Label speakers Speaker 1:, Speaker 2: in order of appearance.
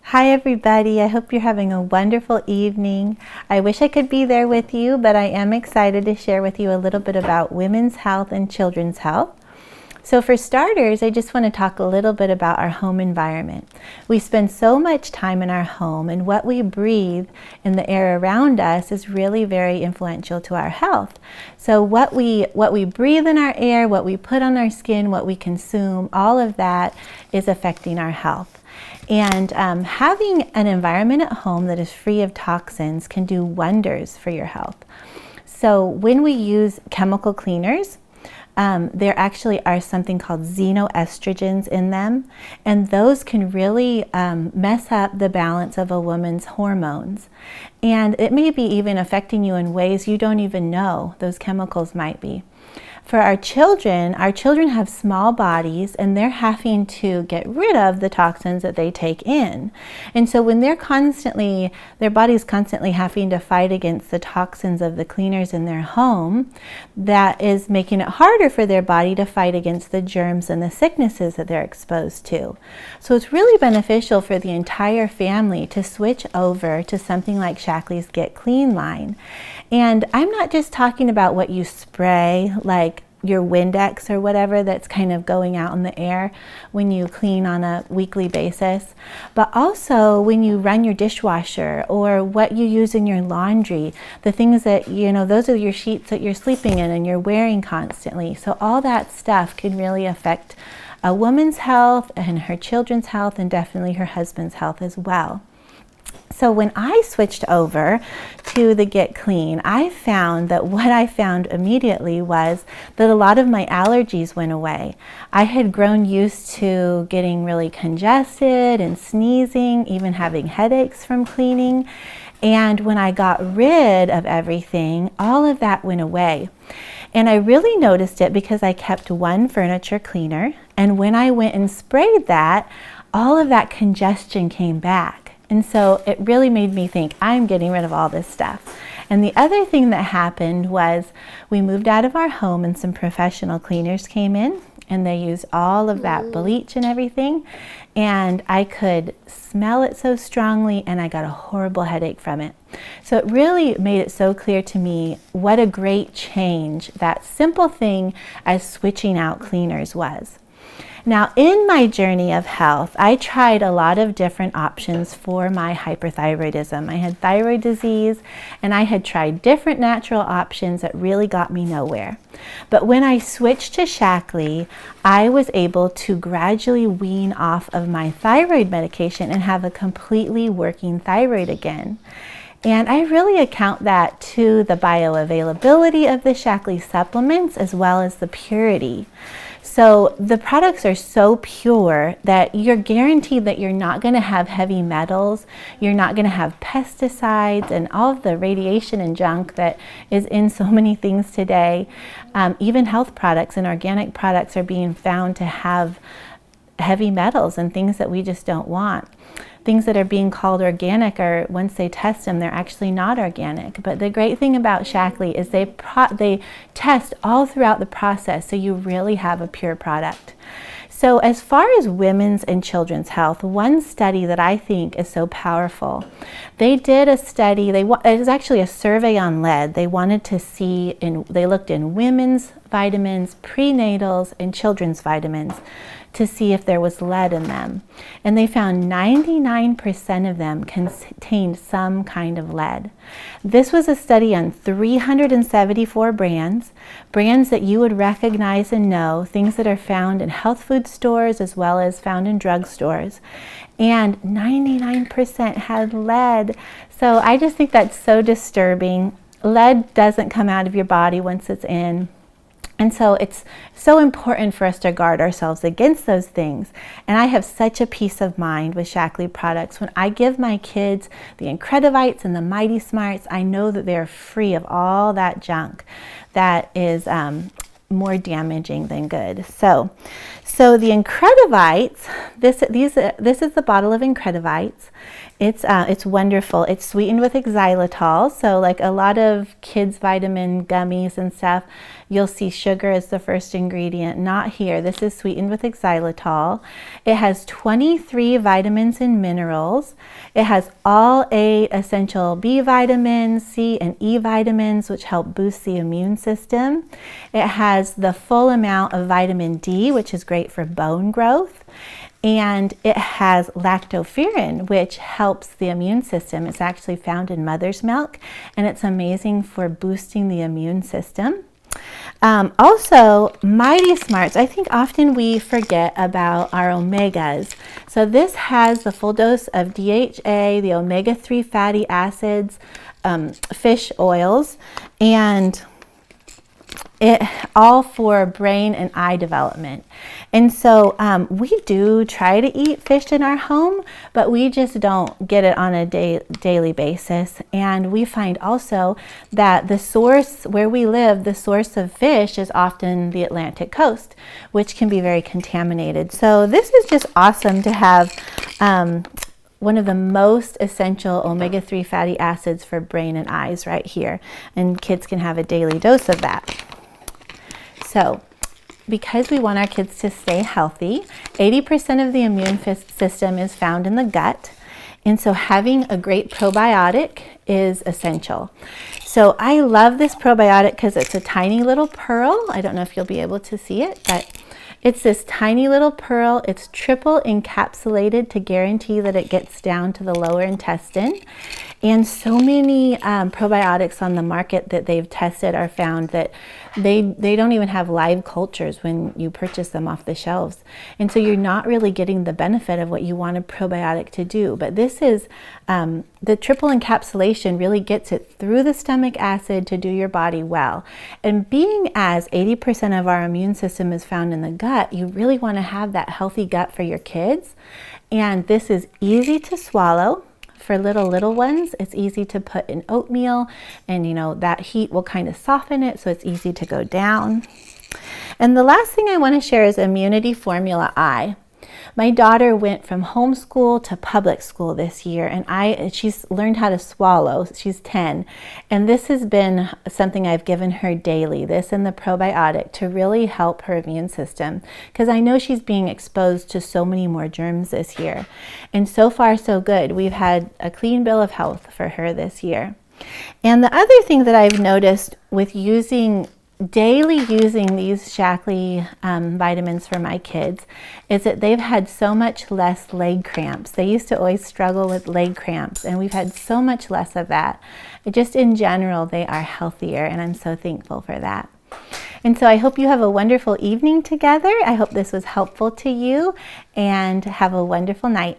Speaker 1: Hi everybody, I hope you're having a wonderful evening. I wish I could be there with you, but I am excited to share with you a little bit about women's health and children's health. So for starters, I just want to talk a little bit about our home environment. We spend so much time in our home, and what we breathe in the air around us is really very influential to our health. So what we breathe in our air, what we put on our skin, what we consume, all of that is affecting our health. And having an environment at home that is free of toxins can do wonders for your health. So when we use chemical cleaners, there actually are something called xenoestrogens in them, and those can really mess up the balance of a woman's hormones. And it may be even affecting you in ways you don't even know those chemicals might be. For our children have small bodies, and they're having to get rid of the toxins that they take in. And so when their body's constantly having to fight against the toxins of the cleaners in their home, that is making it harder for their body to fight against the germs and the sicknesses that they're exposed to. So it's really beneficial for the entire family to switch over to something like Shaklee's Get Clean line. And I'm not just talking about what you spray, like your Windex or whatever that's kind of going out in the air when you clean on a weekly basis, but also when you run your dishwasher or what you use in your laundry, the things that, those are your sheets that you're sleeping in and you're wearing constantly. So all that stuff can really affect a woman's health and her children's health and definitely her husband's health as well. So when I switched over to the Get Clean, I found that what I found immediately was that a lot of my allergies went away. I had grown used to getting really congested and sneezing, even having headaches from cleaning. And when I got rid of everything, all of that went away. And I really noticed it because I kept one furniture cleaner. And when I went and sprayed that, all of that congestion came back. And so it really made me think, I'm getting rid of all this stuff. And the other thing that happened was we moved out of our home and some professional cleaners came in and they used all of that bleach and everything. And I could smell it so strongly and I got a horrible headache from it. So it really made it so clear to me what a great change that simple thing as switching out cleaners was. Now, in my journey of health, I tried a lot of different options for my hyperthyroidism. I had thyroid disease, and I had tried different natural options that really got me nowhere. But when I switched to Shaklee, I was able to gradually wean off of my thyroid medication and have a completely working thyroid again. And I really account that to the bioavailability of the Shaklee supplements as well as the purity. So the products are so pure that you're guaranteed that you're not going to have heavy metals, you're not going to have pesticides and all of the radiation and junk that is in so many things today. Even health products and organic products are being found to have heavy metals and things that we just don't want. Things that are being called organic are, once they test them, they're actually not organic. But the great thing about Shaklee is they test all throughout the process, so you really have a pure product. So as far as women's and children's health, one study that I think is so powerful, they did a study, it was actually a survey on lead. They wanted to see, they looked in women's vitamins, prenatals, and children's vitamins to see if there was lead in them. And they found 99% of them contained some kind of lead. This was a study on 374 brands that you would recognize and know, things that are found in health food stores as well as found in drugstores. And 99% had lead. So I just think that's so disturbing. Lead doesn't come out of your body once it's in. And so it's so important for us to guard ourselves against those things. And I have such a peace of mind with Shaklee products. When I give my kids the Incredivites and the Mighty Smarts, I know that they're free of all that junk that is more damaging than good. So the Incredivites, this is the bottle of Incredivites. It's wonderful. It's sweetened with xylitol. So like a lot of kids' vitamin gummies and stuff, you'll see sugar as the first ingredient. Not here. This is sweetened with xylitol. It has 23 vitamins and minerals. It has all 8 essential B vitamins, C and E vitamins, which help boost the immune system. It has the full amount of vitamin D, which is great for bone growth. And it has lactoferrin, which helps the immune system. It's actually found in mother's milk, and it's amazing for boosting the immune system. Also, Mighty Smarts. I think often we forget about our omegas. So this has the full dose of DHA, the omega-3 fatty acids, fish oils, and it all for brain and eye development. And so we do try to eat fish in our home, but we just don't get it on a daily basis. And we find also that the source where we live, the source of fish is often the Atlantic coast, which can be very contaminated. So this is just awesome to have one of the most essential omega-3 fatty acids for brain and eyes right here. And kids can have a daily dose of that. So, because we want our kids to stay healthy, 80% of the immune system is found in the gut. And so having a great probiotic is essential. So I love this probiotic because it's a tiny little pearl. I don't know if you'll be able to see it, but it's this tiny little pearl. It's triple encapsulated to guarantee that it gets down to the lower intestine. And so many probiotics on the market that they've tested are found that they don't even have live cultures when you purchase them off the shelves. And so you're not really getting the benefit of what you want a probiotic to do. But this is, the triple encapsulation really gets it through the stomach acid to do your body well. And being as 80% of our immune system is found in the gut, you really want to have that healthy gut for your kids. And this is easy to swallow. For little ones, it's easy to put in oatmeal, and that heat will kind of soften it, so it's easy to go down. And the last thing I want to share is Immunity Formula I. My daughter went from homeschool to public school this year, and she's learned how to swallow. She's 10, and this has been something I've given her daily, this and the probiotic, to really help her immune system, because I know she's being exposed to so many more germs this year. And so far, so good. We've had a clean bill of health for her this year. And the other thing that I've noticed with daily using these Shaklee vitamins for my kids is that they've had so much less leg cramps. They used to always struggle with leg cramps, and we've had so much less of that. Just in general, they are healthier, and I'm so thankful for that. And so I hope you have a wonderful evening together. I hope this was helpful to you, and have a wonderful night.